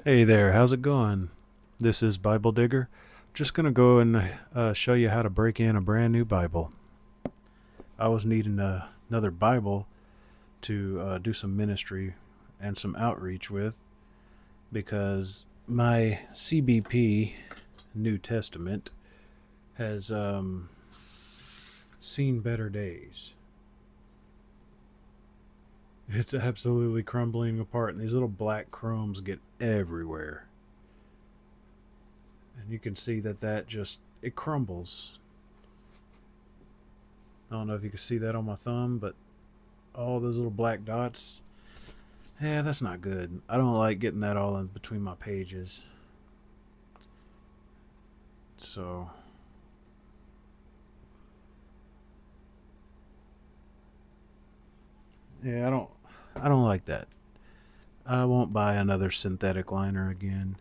Hey there, how's it going? This is Bible Digger. Just gonna go and show you how to break in a brand new Bible. I was needing another Bible to do some ministry and some outreach with because my CBP New Testament has seen better days. It's absolutely crumbling apart, and these little black crumbs get everywhere. And you can see that just it crumbles. I don't know if you can see that on my thumb, but all those little black dots, yeah, that's not good. I don't like getting that all in between my pages. So, yeah, I don't like that. I won't buy another synthetic liner again.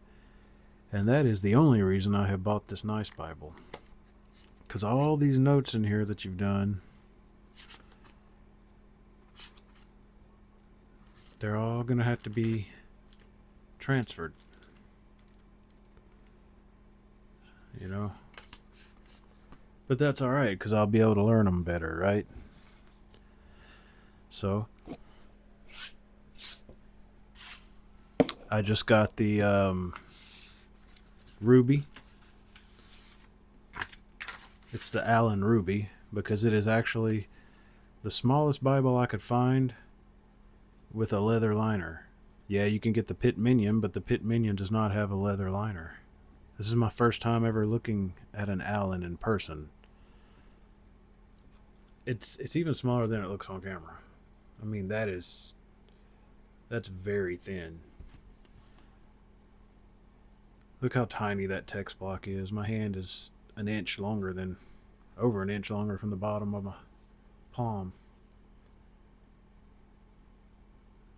And that is the only reason I have bought this nice Bible. Cuz all these notes in here that you've done, they're all going to have to be transferred, you know. But that's all right cuz I'll be able to learn them better, right? So, I just got the Ruby. It's the Allan Ruby because it is actually the smallest Bible I could find with a leather liner. Yeah, you can get the Pit Minion, but the Pit Minion does not have a leather liner. This is my first time ever looking at an Allan in person. It's even smaller than it looks on camera. I mean, that's very thin. Look how tiny that text block is. My hand is an inch longer than over an inch longer from the bottom of my palm.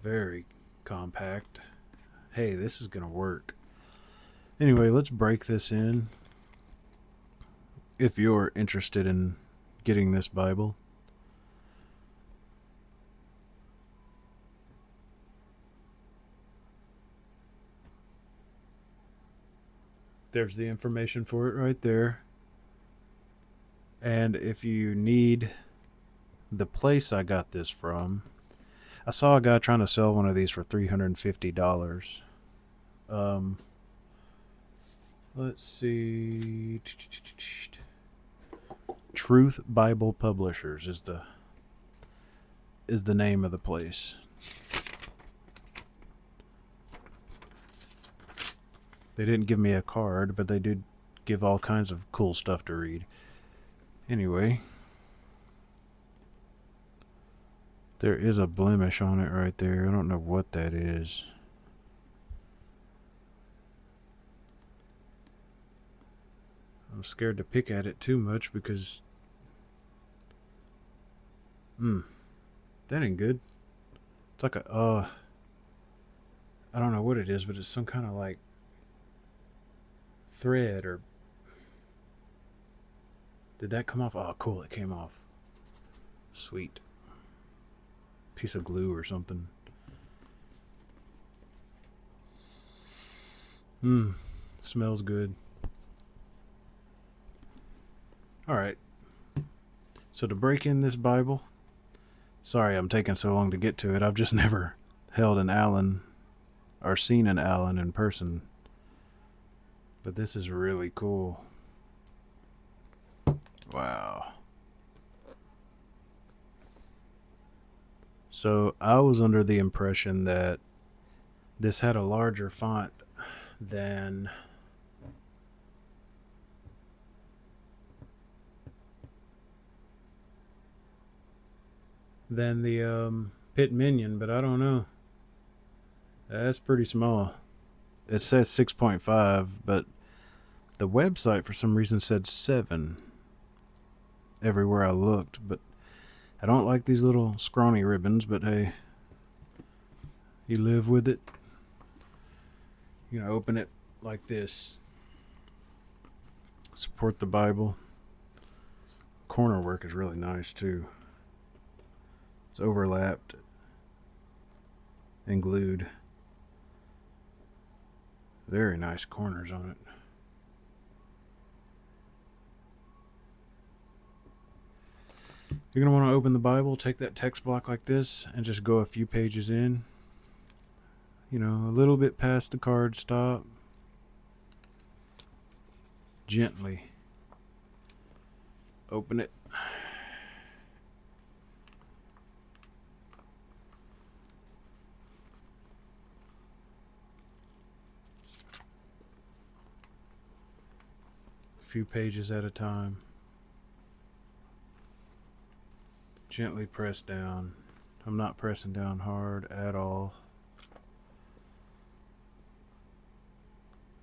Very compact. Hey, this is gonna work. Anyway, let's break this in. If you're interested in getting this Bible, there's the information for it right there. And if you need the place I got this from, I saw a guy trying to sell one of these for $350. Um, let's see. Truth Bible Publishers is the name of the place. They didn't give me a card, but they did give all kinds of cool stuff to read. Anyway, there is a blemish on it right there. I don't know what that is. I'm scared to pick at it too much because, that ain't good. It's like I don't know what it is, but it's some kind of like thread or did that come off? Oh, cool, it came off. Sweet. Piece of glue or something. Smells good. All right. So to break in this Bible, sorry I'm taking so long to get to it. I've just never held an Allan or seen an Allan in person. But this is really cool. Wow. So I was under the impression that this had a larger font than the Pit Minion, but I don't know. That's pretty small. It says 6.5, but the website for some reason said 7 everywhere I looked. But I don't like these little scrawny ribbons, but hey, you live with it. You know, open it like this. Support the Bible. Corner work is really nice too. It's overlapped and glued. Very nice corners on it. You're going to want to open the Bible, take that text block like this, and just go a few pages in. You know, a little bit past the card stop. Gently open it. A few pages at a time. Gently press down. I'm not pressing down hard at all.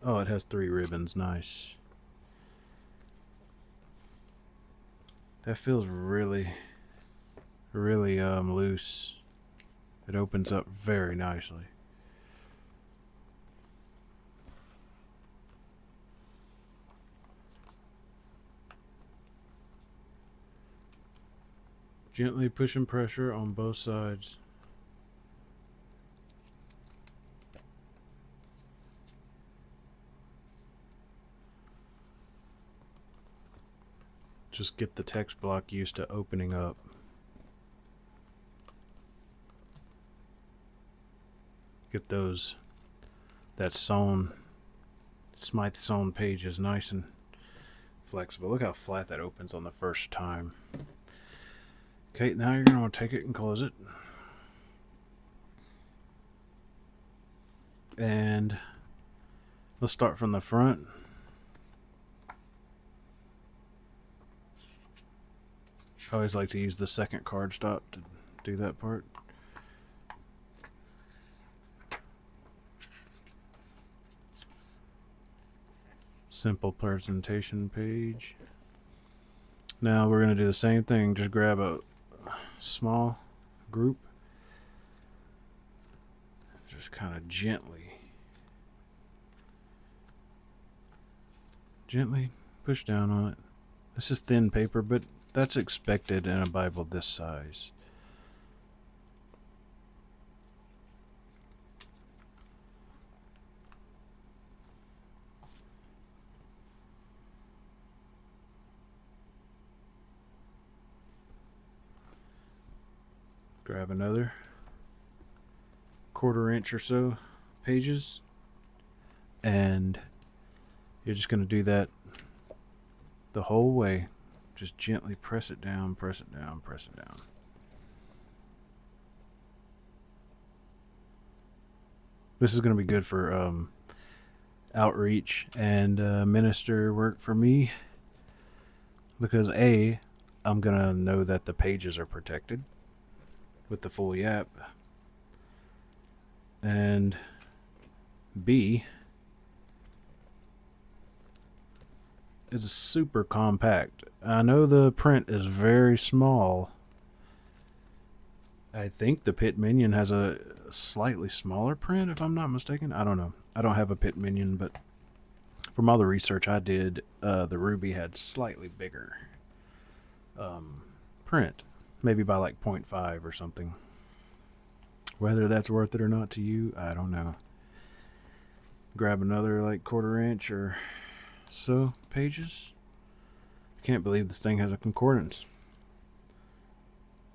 Oh, it has 3 ribbons. Nice. That feels really loose. It opens up very nicely. Gently pushing pressure on both sides. Just get the text block used to opening up. Get that Smythe sewn pages nice and flexible. Look how flat that opens on the first time. Okay, now you're going to want to take it and close it. And let's start from the front. I always like to use the second card stop to do that part. Simple presentation page. Now we're going to do the same thing. Just grab a small group. Just kind of gently push down on it. This is thin paper, but that's expected in a Bible this size. Grab another 1/4 inch or so pages, and you're just going to do that the whole way. Just gently press it down, press it down, press it down. This is going to be good for outreach and minister work for me, because A, I'm going to know that the pages are protected with the full yap, and B, it's super compact. I know the print is very small. I think the Pit Minion has a slightly smaller print, if I'm not mistaken. I don't know. I don't have a Pit Minion, but from all the research I did, the Ruby had slightly bigger print. Maybe by like 0.5 or something. Whether that's worth it or not to you, I don't know. Grab another like 1/4 inch or so pages. I can't believe this thing has a concordance.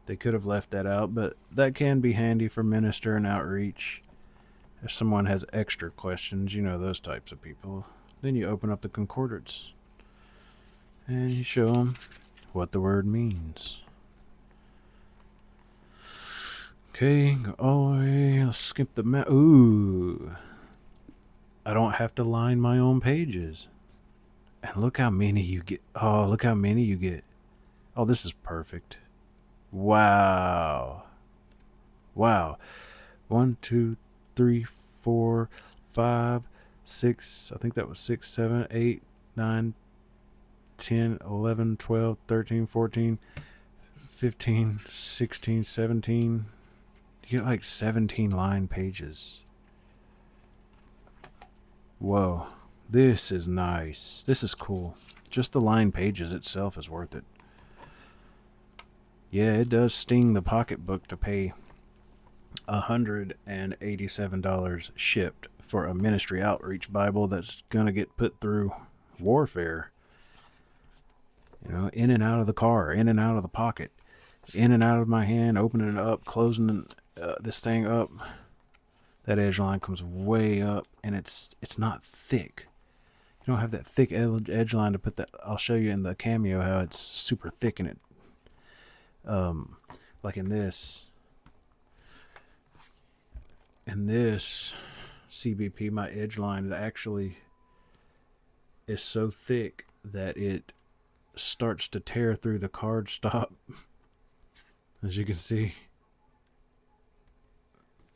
They could have left that out, but that can be handy for minister and outreach. If someone has extra questions, you know, those types of people, then you open up the concordance and you show them what the word means. Okay, go all the way. I'll skip the map. Ooh, I don't have to line my own pages. And look how many you get. Oh, look how many you get. Oh, this is perfect. Wow. Wow. 1, 2, 3, 4, 5, 6. I think that was 6, 7, 8, 9, 10, 11, 12, 13, 14, 15, 16, 17. You get like 17 line pages. Whoa. This is nice. This is cool. Just the line pages itself is worth it. Yeah, it does sting the pocketbook to pay $187 shipped for a ministry outreach Bible that's going to get put through warfare. You know, in and out of the car, in and out of the pocket, in and out of my hand, opening it up, closing this thing up. That edge line comes way up, and it's not thick. You don't have that thick edge line to put that. I'll show you in the Cameo how it's super thick in it. Like in this CBP, my edge line actually is so thick that it starts to tear through the card stop. As you can see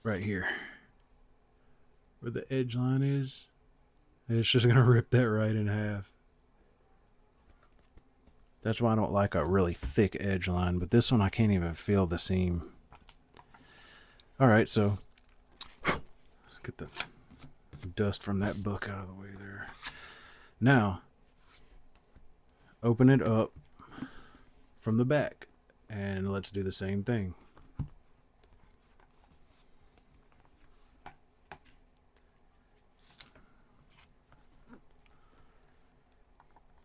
right here where the edge line is, it's just gonna rip that right in half. That's why I don't like a really thick edge line, but this one I can't even feel the seam. Alright, so let's get the dust from that book out of the way there. Now open it up from the back and let's do the same thing.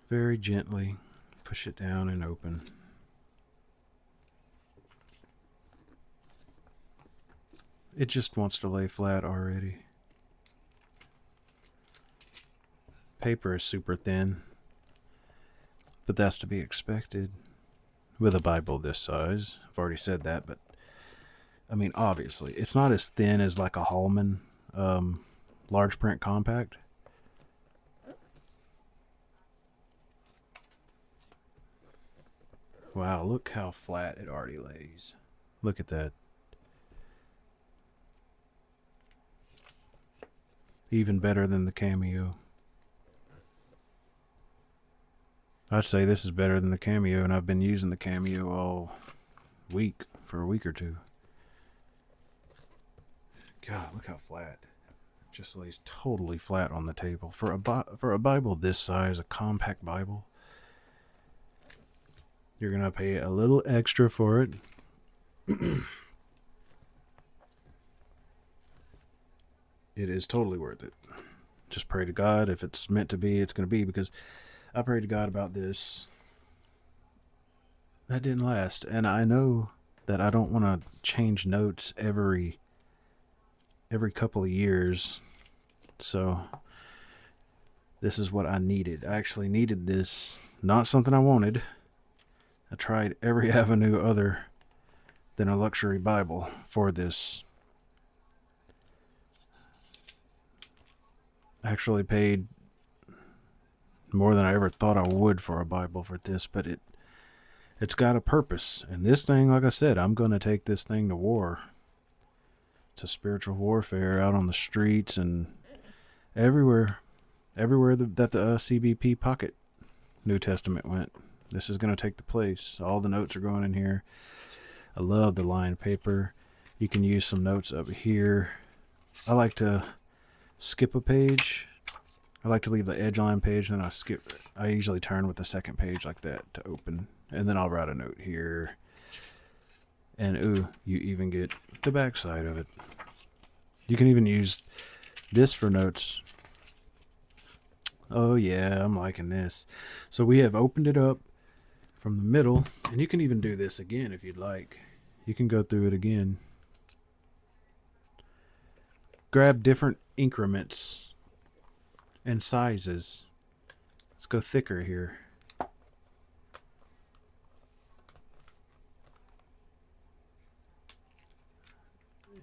Very gently push it down and open. It just wants to lay flat already. Paper is super thin, but that's to be expected with a Bible this size. I've already said that, but I mean, obviously, it's not as thin as like a Hallman large print compact. Wow, look how flat it already lays. Look at that. Even better than the Cameo. I'd say this is better than the Cameo, and I've been using the Cameo all week, for a week or two. God, look how flat. It just lays totally flat on the table. For a Bible this size, a compact Bible, you're going to pay a little extra for it. It is totally worth it. Just pray to God. If it's meant to be, it's going to be, because I prayed to God about this. That didn't last. And I know that I don't want to change notes every couple of years. So this is what I needed. I actually needed this. Not something I wanted. I tried every avenue other than a luxury Bible for this. I actually paid more than I ever thought I would for a Bible for this, but it's got a purpose. And this thing, like I said, I'm going to take this thing to war. To spiritual warfare out on the streets and everywhere that the CBP Pocket New Testament went. This is going to take the place. All the notes are going in here. I love the lined paper. You can use some notes up here. I like to skip a page. I like to leave the edge line page, then I usually turn with the second page like that to open, and then I'll write a note here. And ooh, you even get the back side of it. You can even use this for notes. Oh yeah, I'm liking this. So we have opened it up from the middle, and you can even do this again if you'd like. You can go through it again. Grab different increments and sizes. Let's go thicker here.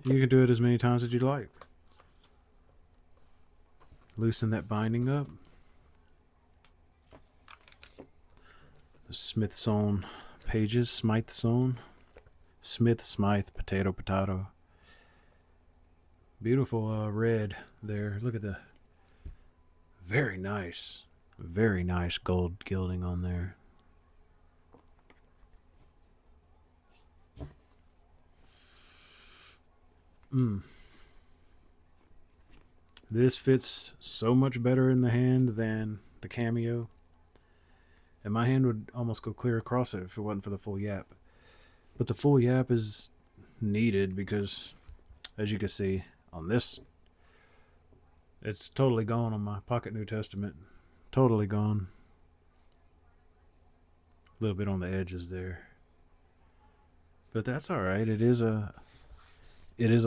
You can do it as many times as you like. Loosen that binding up. The Smith-sewn pages, Smythe-sewn. Smith, Smythe, potato, potato. Beautiful red there. Look at the very nice gold gilding on there. This fits so much better in the hand than the Cameo. And my hand would almost go clear across it if it wasn't for the full yap. But the full yap is needed because as you can see on this, it's totally gone on my pocket New Testament. Totally gone. A little bit on the edges there. But that's alright. It is a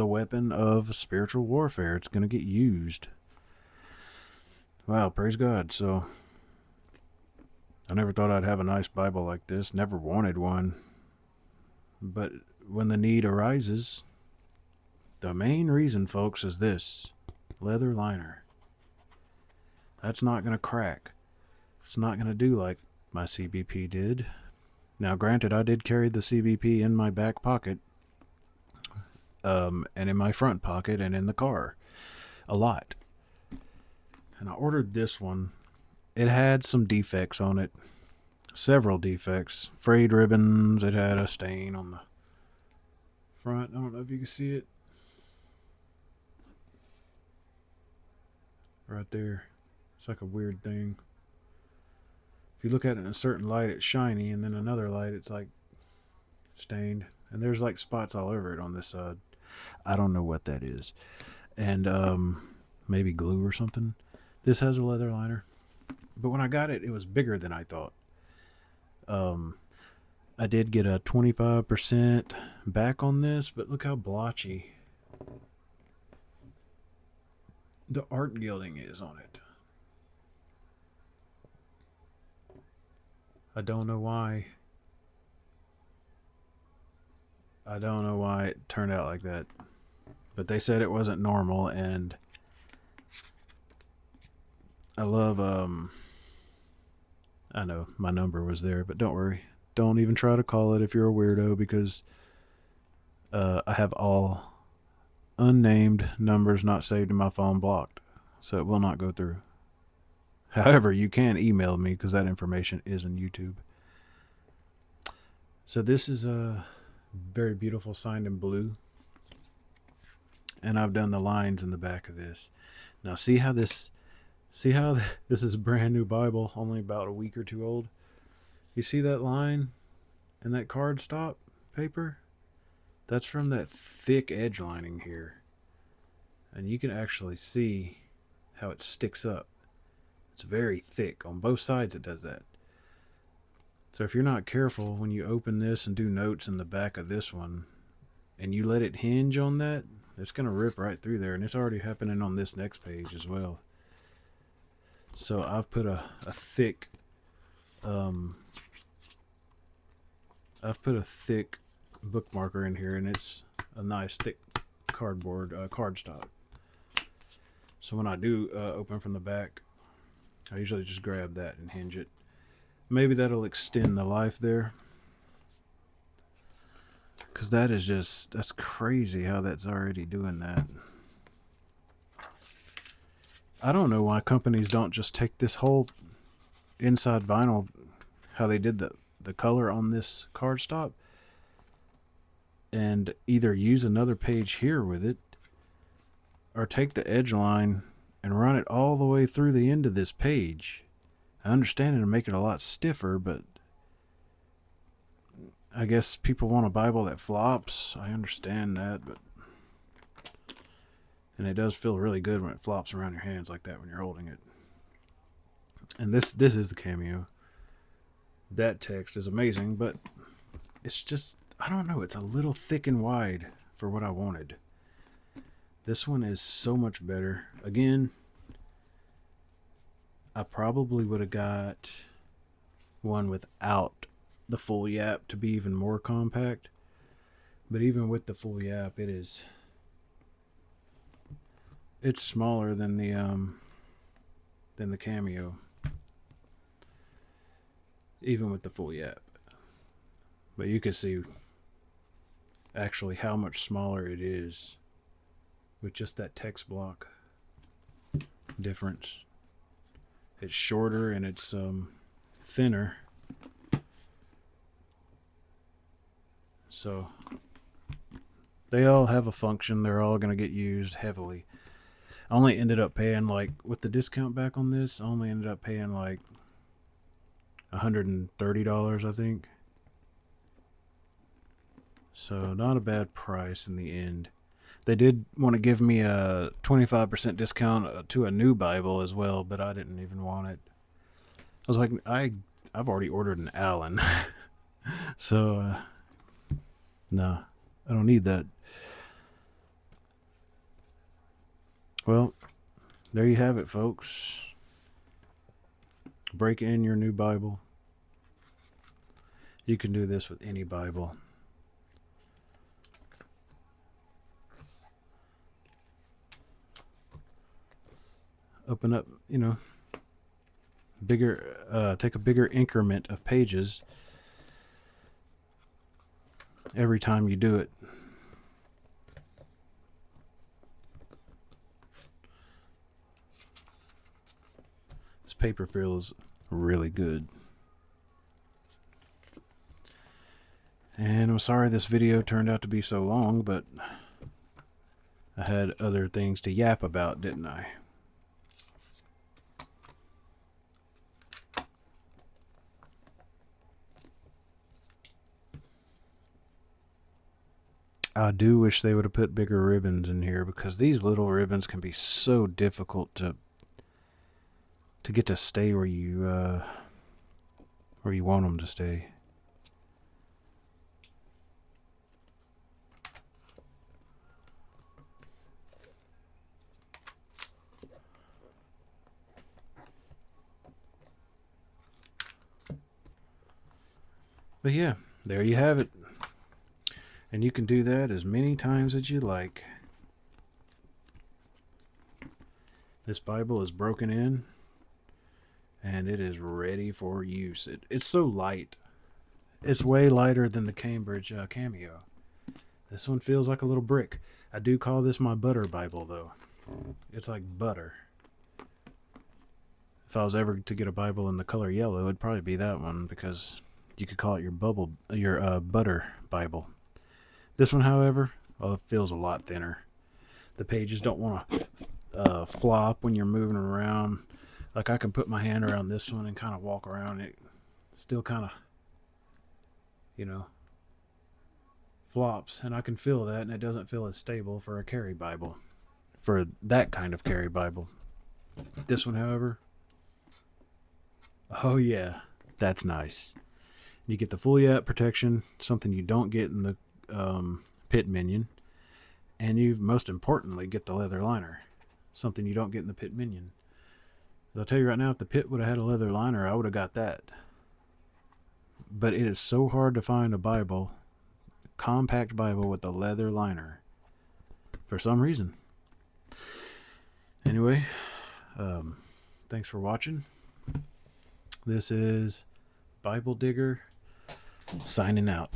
weapon of spiritual warfare. It's going to get used. Wow, praise God. So, I never thought I'd have a nice Bible like this. Never wanted one. But when the need arises, the main reason, folks, is this. Leather liner. That's not going to crack. It's not going to do like my CBP did. Now, granted, I did carry the CBP in my back pocket, and in my front pocket, and in the car. A lot. And I ordered this one. It had some defects on it. Several defects. Frayed ribbons. It had a stain on the front. I don't know if you can see it. Right there. It's like a weird thing. If you look at it in a certain light, it's shiny, and then another light, it's like stained. And there's like spots all over it on this side. I don't know what that is. And maybe glue or something. This has a leather liner. But when I got it, it was bigger than I thought. I did get a 25% back on this, but look how blotchy the art gilding is on it. I don't know why. I don't know why it turned out like that. But they said it wasn't normal, and I love, I know my number was there, but don't worry. Don't even try to call it if you're a weirdo, because I have all unnamed numbers not saved in my phone blocked, so it will not go through. However, you can email me because that information is in YouTube. So this is a very beautiful, signed in blue. And I've done the lines in the back of this. Now see how this is a brand new Bible, only about a week or two old. You see that line and that cardstock paper? That's from that thick edge lining here. And you can actually see how it sticks up. It's very thick. On both sides it does that. So if you're not careful when you open this and do notes in the back of this one, and you let it hinge on that, it's going to rip right through there. And it's already happening on this next page as well. So I've put a thick bookmarker in here, and it's a nice thick cardstock. So when I do open from the back, I usually just grab that and hinge it. Maybe that'll extend the life there, because that's crazy how that's already doing that. I don't know why companies don't just take this whole inside vinyl, how they did the color on this cardstock, and either use another page here with it, or take the edge line and run it all the way through the end of this page. I understand it'll make it a lot stiffer, but I guess people want a Bible that flops. I understand that, but and it does feel really good when it flops around your hands like that when you're holding it. And this is the Cameo. That text is amazing, but it's just, I don't know, it's a little thick and wide for what I wanted. This one is so much better. Again, I probably would have got one without the full yap to be even more compact. But even with the full yap, it's smaller than the Cameo. Even with the full yap. But you can see actually how much smaller it is with just that text block difference. It's shorter and it's thinner. So they all have a function. They're all going to get used heavily. I only ended up paying, like, with the discount back on this, I only ended up paying like $130, I think. So not a bad price in the end. They did want to give me a 25% discount to a new Bible as well, but I didn't even want it. I was like, I've already ordered an Allan, so no, I don't need that. Well, there you have it, folks. Break in your new Bible. You can do this with any Bible. Open up, bigger, take a bigger increment of pages every time you do it. This paper feels really good. And I'm sorry this video turned out to be so long, but I had other things to yap about, didn't I? I do wish they would have put bigger ribbons in here, because these little ribbons can be so difficult to get to stay where you want them to stay. But yeah, there you have it. And you can do that as many times as you like. This Bible is broken in, and it is ready for use. It's so light. It's way lighter than the Cambridge Cameo. This one feels like a little brick. I do call this my butter Bible, though. It's like butter. If I was ever to get a Bible in the color yellow, it'd probably be that one, because you could call it your butter Bible. This one, however, it feels a lot thinner. The pages don't want to flop when you're moving around. Like, I can put my hand around this one and kind of walk around it. Still kind of, flops, and I can feel that, and it doesn't feel as stable for a carry Bible. For that kind of carry Bible. This one, however, oh yeah, that's nice. You get the full YAP protection, something you don't get in the Pit Minion, and you most importantly get the leather liner, something you don't get in the Pit Minion. I'll tell you right now, if the Pit would have had a leather liner, I would have got that. But it is so hard to find a Bible, compact Bible with a leather liner, for some reason. Anyway, thanks for watching. This is Bible Digger signing out.